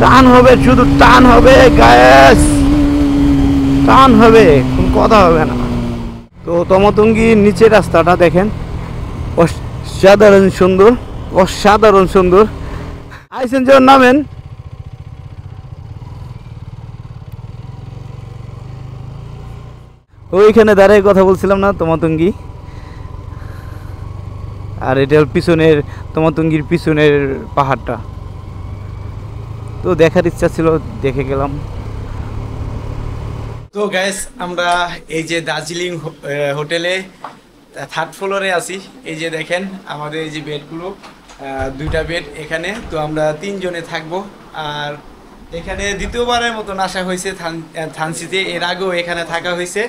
টান হবে, শুধু টান হবে গায়েস, টান হবে, কোন কথা হবে না। তো তমতুঙ্গির নিচের রাস্তাটা দেখেন, অসাধারণ সুন্দর, অসাধারণ সুন্দর। আইসেন যখন নামেন, ওইখানে দাঁড়িয়ে কথা বলছিলাম না তমতুঙ্গি, আর এটা পিছনের তমতুঙ্গির পিছনের পাহাড়টা। তো দেখার ইচ্ছা ছিল, দেখে গেলাম। তো গাইস, আমরা এই যে দার্জিলিং হোটেলে 3rd ফ্লোরে আছি। এই যে দেখেন আমাদের এই যে বেডগুলো, 2টা বেড এখানে। তো আমরা 3 জনে থাকবো। আর এখানে দ্বিতীয়বারের মতন আসা হয়েছে থানচিতে। এর আগেও এখানে থাকা হয়েছে,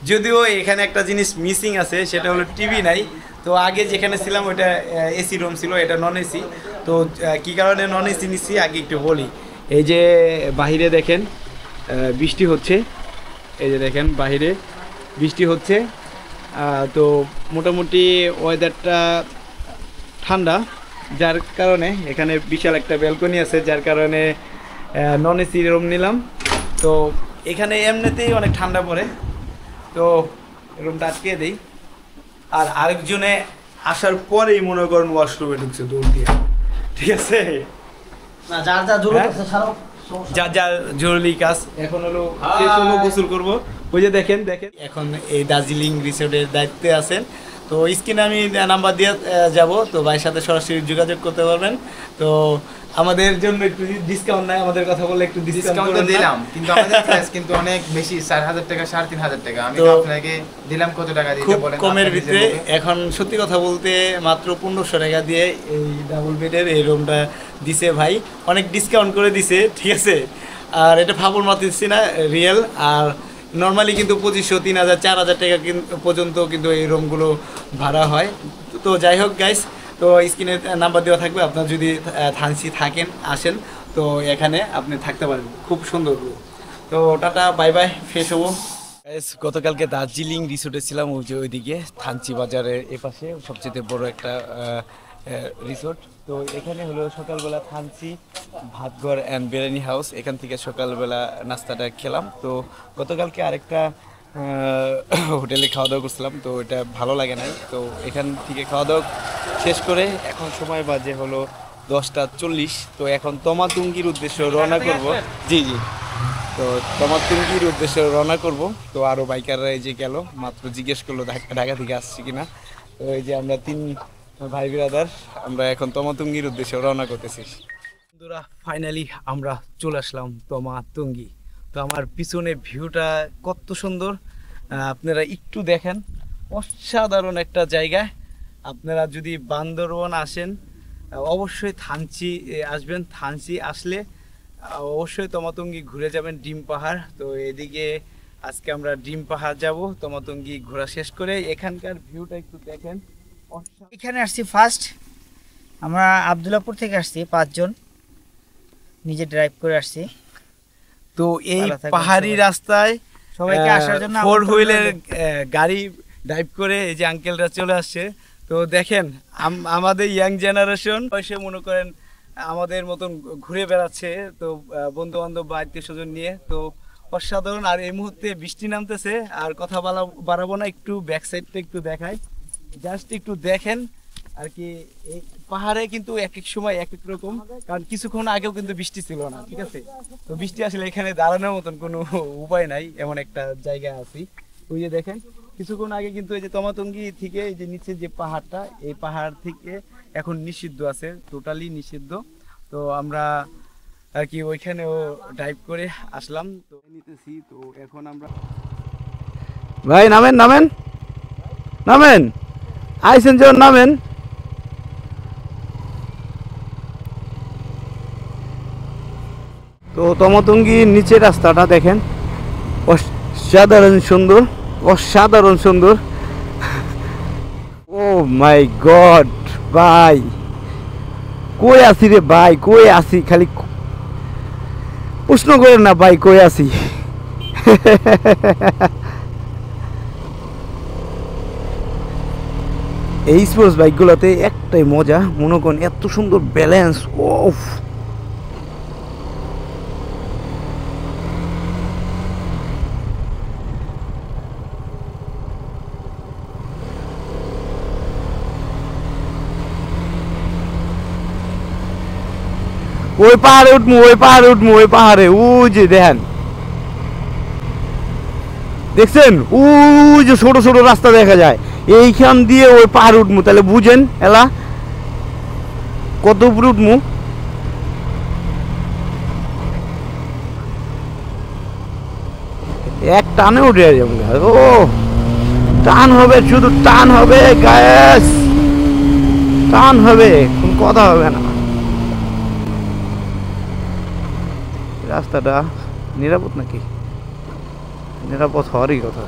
যদিও এখানে একটা জিনিস মিসিং আছে, সেটা হলো টিভি নাই। তো আগে যেখানে ছিলাম ওইটা এসি রুম ছিল, এটা নন এসি। তো কী কারণে নন এসি নিচ্ছি আগে একটু বলি। এই যে বাহিরে দেখেন বৃষ্টি হচ্ছে, এই যে দেখেন বাহিরে বৃষ্টি হচ্ছে। তো মোটামুটি ওয়েদারটা ঠান্ডা, যার কারণে এখানে বিশাল একটা ব্যালকনি আছে, যার কারণে নন এসি রুম নিলাম। তো এখানে এমনিতেই অনেক ঠান্ডা পড়ে, তো রুমটা আটকে দিই। আর আরেকজনে আসার পরেই মনে করেন ওয়াশরুমে ঢুকছে দৌড় দিয়ে, ঠিক আছে না? যার যার জরুরি কাজ এখন হলো গোসল করবো। ওই যে দেখেন এখন এই দার্জিলিং রিসোর্টের দায়িত্বে আছেন। তো স্ক্রিনে আমি নাম্বার দিয়ে যাব, তো ভাইয়ের সাথে সরাসরি যোগাযোগ করতে পারবেন। তো আমাদের জন্য একটু ডিসকাউন্ট নাই, আমাদের কথা বলে একটু ডিসকাউন্ট দিলাম, কিন্তু আমাদের প্রাইস কিন্তু অনেক বেশি, 4000 টাকা 3500 টাকা। আমি আপনাকে দিলাম কত টাকা দিতে বলেন? কমের ভিতরে এখন সত্যি কথা বলতে মাত্র 1500 টাকা দিয়ে এই ডাবল বেডের এই রুমটা দিছে ভাই, অনেক ডিসকাউন্ট করে দিছে, ঠিক আছে? আর এটা ফাবুর মাত্র দিচ্ছি না, রিয়েল। আর নর্মালি কিন্তু 2500, 3000, 4000 টাকা পর্যন্ত কিন্তু এই রুমগুলো ভাড়া হয়। তো যাই হোক গাইস, তো স্ক্রিনে নাম্বার দেওয়া থাকবে, আপনার যদি থানচি থাকেন আসেন, তো এখানে আপনি থাকতে পারবেন, খুব সুন্দর। তো টাটা, বাই বাই, ফ্রেশ হবো। গতকালকে দার্জিলিং রিসোর্টে ছিলাম, ওই যে ওইদিকে থানচি বাজারের এপাশে সবচেয়ে বড় একটা রিসোর্ট। তো এখানে হলো সকালবেলা থানচি ভাতঘর অ্যান্ড বিরিয়ানি হাউস, এখান থেকে সকালবেলা নাস্তাটা খেলাম। তো গতকালকে আরেকটা হোটেলে খাওয়া দাওয়া করছিলাম, তো এটা ভালো লাগে নাই। তো এখান থেকে খাওয়া দাওয়া শেষ করে এখন সময় বাজে হলো 10টা 40। তো এখন তমাতুঙ্গির উদ্দেশ্যে রওনা করব। জি জি, তো তমাতুঙ্গির উদ্দেশ্যে রওনা করব। তো আরও বাইকাররা এই যে গেল, মাত্র জিজ্ঞেস করলো ঢাকা থেকে আসছি কিনা। তো এই যে আমরা 3 ভাই ব্রাদার, আমরা এখন তমাতুঙ্গির উদ্দেশ্যে রওনা করতেছি। বন্ধুরা, ফাইনালি আমরা চলে আসলাম তমাতুঙ্গি। তো আমার পিছনে ভিউটা কত সুন্দর, আপনারা একটু দেখেন, অসাধারণ একটা জায়গা। আপনারা যদি বান্দরবন আসেন অবশ্যই থানচি আসবেন, থানচি আসলে অবশ্যই তমাতুঙ্গি ঘুরে যাবেন, ডিম পাহাড়। তো এদিকে আজকে আমরা ডিম পাহাড় যাব, তমাতুঙ্গি ঘোরা শেষ করে। এখানকার ভিউটা একটু দেখেন। এখানে আসছি ফার্স্ট, আমরা আবদুল্লাপুর থেকে আসছি 5 জন, নিজে ড্রাইভ করে আসছি। তো এই পাহাড়ি রাস্তায় সবাইকে আসার জন্য 4 হুইলের গাড়ি ড্রাইভ করে এই যে আঙ্কেলরা চলে আসছে। তো দেখেন আমাদের ইয়াং জেনারেশন বয়সে মনে করেন আমাদের মতন ঘুরে বেড়াচ্ছে, তো বন্ধু বান্ধব বা আত্মীয় স্বজন নিয়ে। তো অসাধারণ। আর এই মুহূর্তে বৃষ্টি নামতেছে, আর কথা বাড়াবো না, একটু ব্যাক সাইডটা একটু দেখাই, জাস্ট একটু দেখেন আর কি। এই পাহাড়ে কিন্তু এক এক সময় এক এক রকম, কারণ কিছুক্ষণ আগেও কিন্তু বৃষ্টি ছিল না, ঠিক আছে? তো বৃষ্টি আসলে এখানে দাঁড়ানোর মতন কোনো উপায় নাই, এমন একটা জায়গায় আছি। ওই যে দেখেন কিছুক্ষণ আগে কিন্তু এই যে তমাতুঙ্গি থেকে এই যে নিচে যে পাহাড়টা, এই পাহাড় থেকে এখন নিষিদ্ধ আছে, টোটালি নিষিদ্ধ। তো আমরা আর কি ওইখানেও ড্রাইভ করে আসলাম, তো নিতেছি। তো এখন আমরা ভাই নামেন নামেন নামেন, আইসেন যখন নামেন। তো তমাতুঙ্গির নিচের রাস্তাটা দেখেন, অসাধারণ সুন্দর, অসাধারণ সুন্দর। ও মাই গড ভাই, কই আছি রে ভাই, কই আছি? খালি প্রশ্ন করেন না ভাই, কই আছি? এই স্পোর্টস বাইকগুলোতে একটাই মজা, মনে করেন এত সুন্দর ব্যালেন্স। ওফ, ওই পাহাড়ে উঠমু, ওই পাহাড়ে উঠমু, ওই পাহাড়ে ওই যে দেখেন, দেখছেন ওই যে ছোট ছোট রাস্তা দেখা যায়, এইখান দিয়ে ওই পাহাড়ে উঠমু। তাহলে বুঝেন এলা কত উপরে উঠমু। এক টানে উঠে যাবো। ও টান হবে, শুধু টান হবে গ্যাস, টান হবে, কোন কথা হবে না। রাস্তাটা নিরাপদ নাকি? নিরাপদ হওয়ারই কথা।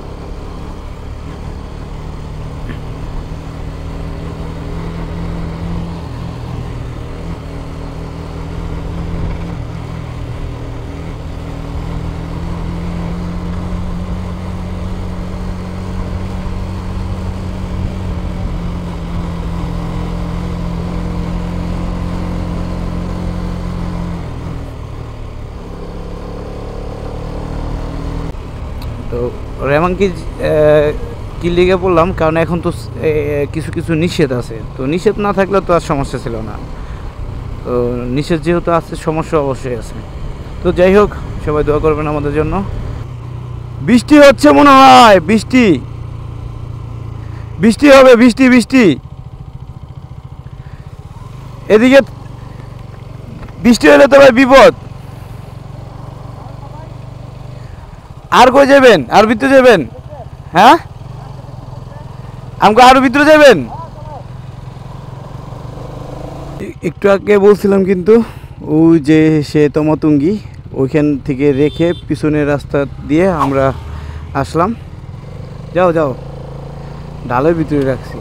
তো রেমাঙ্কি কি লিগে বললাম, কারণ এখন তো কিছু কিছু নিষেধ আছে, তো নিষেধ না থাকলে তো আর সমস্যা ছিল না, তো নিষেধ যেহেতু আছে সমস্যা অবশ্যই আছে। তো যাই হোক, সবাই দোয়া করবেন আমাদের জন্য। বৃষ্টি হচ্ছে মনে হয়, বৃষ্টি বৃষ্টি হবে, বৃষ্টি বৃষ্টি এদিকে বৃষ্টি হলে তো ভাই বিপদ। আর কই যাবেন? আর ভিতরে যাবেন? হ্যাঁ, আমাকে আরো ভিতরে যাবেন? একটু আগে বলছিলাম কিন্তু ওই যে সে তমাতুঙ্গি, ওইখান থেকে রেখে পিছনের রাস্তা দিয়ে আমরা আসলাম। যাও যাও, ডালের ভিতরে রাখছি।